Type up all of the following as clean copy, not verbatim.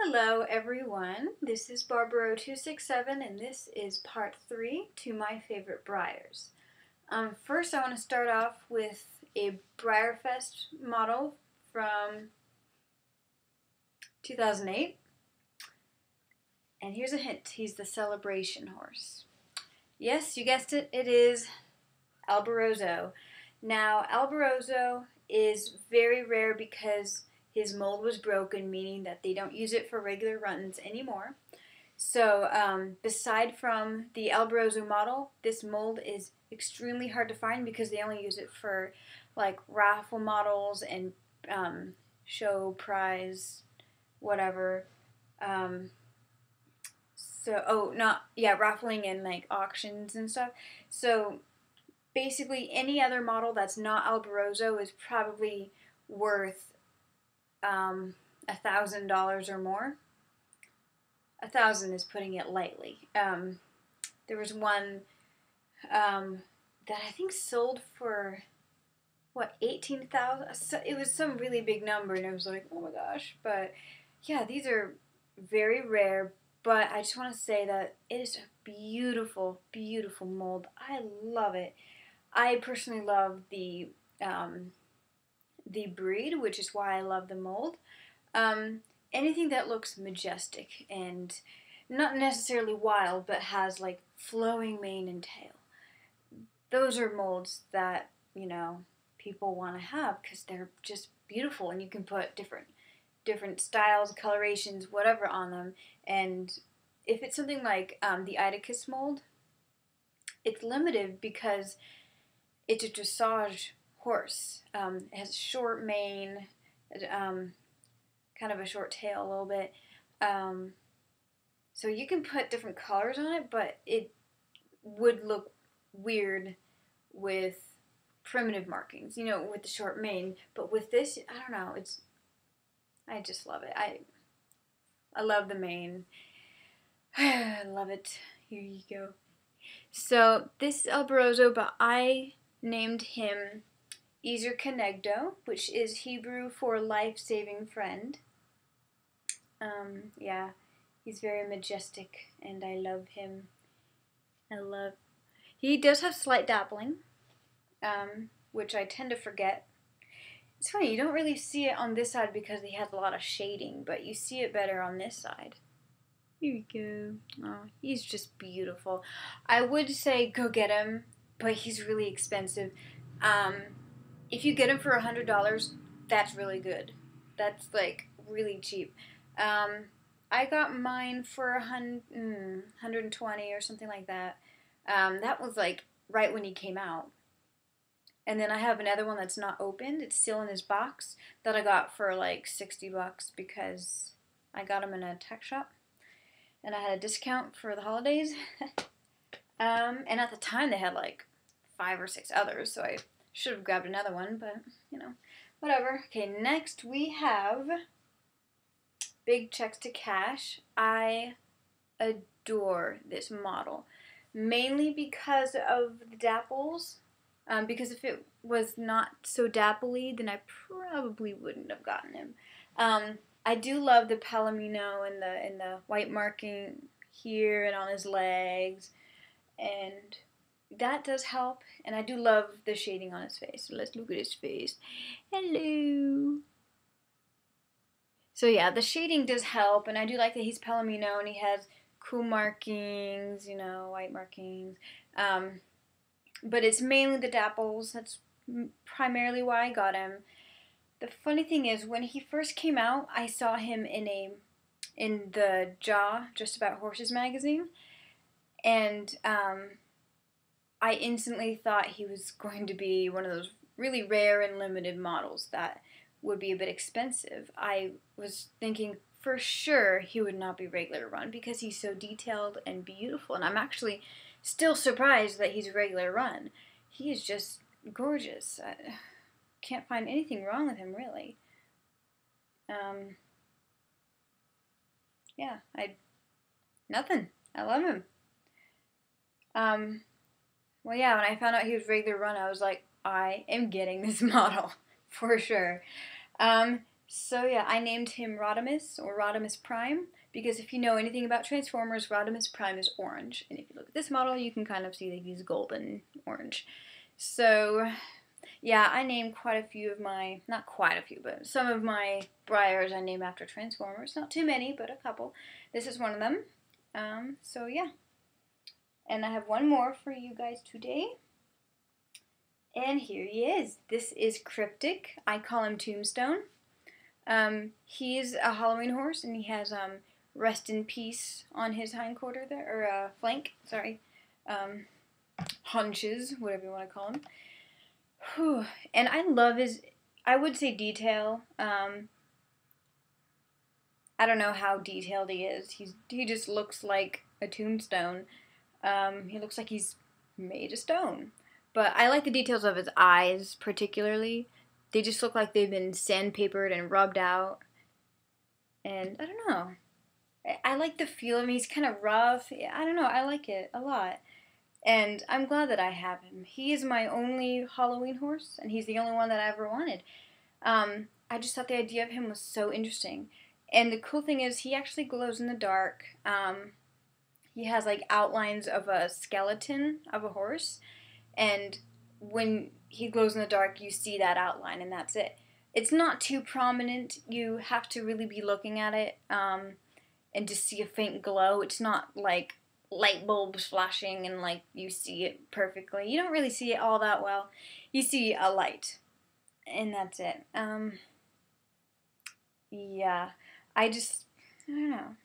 Hello everyone, this is Barbaro267 and this is part 3 to my favorite Breyers. First I want to start off with a Breyerfest model from 2008. And here's a hint, he's the celebration horse. Yes, you guessed it, it is Alborozo. Now Alborozo is very rare because his mold was broken, meaning that they don't use it for regular runs anymore. So beside from the Alborozo model, this mold is extremely hard to find because they only use it for like raffle models and show prize, whatever. Raffling and like auctions and stuff. So basically any other model that's not Alborozo is probably worth $1,000 or more. 1,000 is putting it lightly. There was one that I think sold for what, 18,000. So it was some really big number, and I was like, oh my gosh. But yeah, these are very rare. But I just want to say that it is a beautiful, beautiful mold. I love it. I personally love the breed, which is why I love the mold. Anything that looks majestic and not necessarily wild, but has like flowing mane and tail. Those are molds that, you know, people want to have because they're just beautiful, and you can put different styles, colorations, whatever on them. And if it's something like the Idicus mold, it's limited because it's a dressage horse. It has a short mane, kind of a short tail a little bit. So you can put different colors on it, but it would look weird with primitive markings, you know, with the short mane. But with this, I don't know, I just love it. I love the mane. I love it. Here you go. So this is Alborozo, but I named him Ezer Kenegdo, which is Hebrew for life-saving friend. Yeah, he's very majestic, and I love him. He does have slight dappling, which I tend to forget. It's funny, you don't really see it on this side because he has a lot of shading, but you see it better on this side. Here we go. Oh, he's just beautiful. I would say go get him, but he's really expensive. If you get him for $100, that's really good. That's like really cheap. I got mine for 120 or something like that. That was like right when he came out. And then I have another one that's not opened. It's still in his box that I got for like $60 because I got him in a tech shop. And I had a discount for the holidays. And at the time they had like 5 or 6 others, so I should have grabbed another one, but you know, whatever. Okay, next we have Big Checks to Cash. I adore this model, mainly because of the dapples. Because if it was not so dappley, then I probably wouldn't have gotten him. I do love the palomino and the white marking here and on his legs, and that does help. And I do love the shading on his face. So let's look at his face. Hello. So yeah, the shading does help, and I do like that he's palomino and he has cool markings, you know, white markings. But it's mainly the dapples. That's primarily why I got him. The funny thing is, when he first came out, I saw him in the Jaw Just About Horses magazine, and I instantly thought he was going to be one of those really rare and limited models that would be a bit expensive. I was thinking for sure he would not be regular run because he's so detailed and beautiful, and I'm actually still surprised that he's a regular run. He is just gorgeous. I can't find anything wrong with him, really. Yeah, nothing. I love him. Well, yeah, when I found out he was regular run, I was like, I am getting this model for sure. So yeah, I named him Rodimus, or Rodimus Prime, because if you know anything about Transformers, Rodimus Prime is orange. And if you look at this model, you can kind of see that he's golden orange. So yeah, I named quite a few of my, not quite a few, but some of my Breyers I named after Transformers. Not too many, but a couple. This is one of them. So yeah. And I have one more for you guys today. And here he is. This is Cryptic. I call him Tombstone. He's a Halloween horse, and he has rest in peace on his hindquarter there, or flank, sorry. Hunches, whatever you want to call him. Whew. And I love his, I would say detail. I don't know how detailed he is. He just looks like a tombstone. He looks like he's made of stone. But I like the details of his eyes, particularly. They just look like they've been sandpapered and rubbed out. And I don't know. I like the feel of him. He's kind of rough. I don't know. I like it a lot. And I'm glad that I have him. He is my only Halloween horse, and he's the only one that I ever wanted. I just thought the idea of him was so interesting. And the cool thing is he actually glows in the dark. He has like outlines of a skeleton of a horse. And when he glows in the dark, you see that outline, and that's it. It's not too prominent. You have to really be looking at it and just see a faint glow. It's not like light bulbs flashing and like you see it perfectly. You don't really see it all that well. You see a light, and that's it. Yeah, I don't know.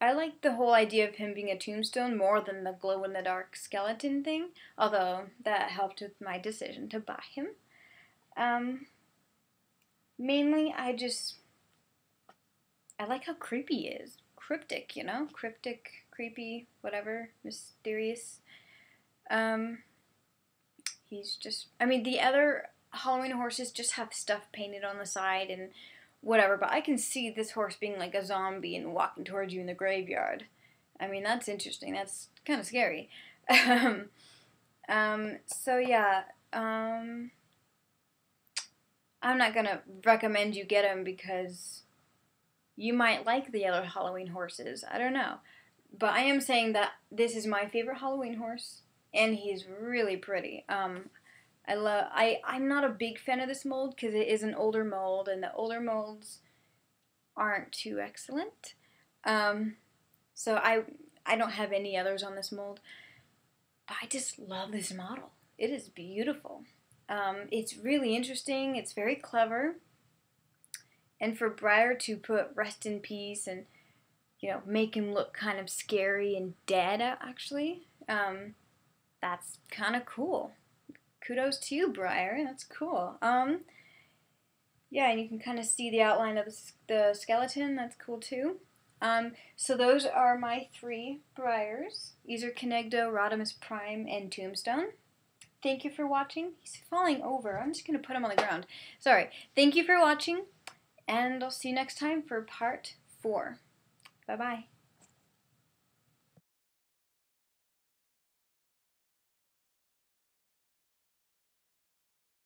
I like the whole idea of him being a tombstone more than the glow-in-the-dark skeleton thing, although that helped with my decision to buy him. Mainly, I like how creepy he is. Cryptic, you know? Cryptic, creepy, whatever, mysterious. He's just, I mean, the other Halloween horses just have stuff painted on the side and whatever, but I can see this horse being like a zombie and walking towards you in the graveyard. I mean, that's interesting. That's kind of scary. So yeah, I'm not gonna recommend you get him because you might like the other Halloween horses. I don't know. But I am saying that this is my favorite Halloween horse, and he's really pretty. I'm not a big fan of this mold because it is an older mold, and the older molds aren't too excellent. So I don't have any others on this mold, but I just love this model. It is beautiful. It's really interesting. It's very clever. And for Breyer to put rest in peace and, you know, make him look kind of scary and dead, actually, that's kind of cool. Kudos to you, Breyer. That's cool. Yeah, and you can kind of see the outline of the skeleton. That's cool, too. So those are my 3 Breyers. These are Kenegdo, Rodimus Prime, and Tombstone. Thank you for watching. He's falling over. I'm just going to put him on the ground. Sorry. Thank you for watching, and I'll see you next time for part 4. Bye-bye.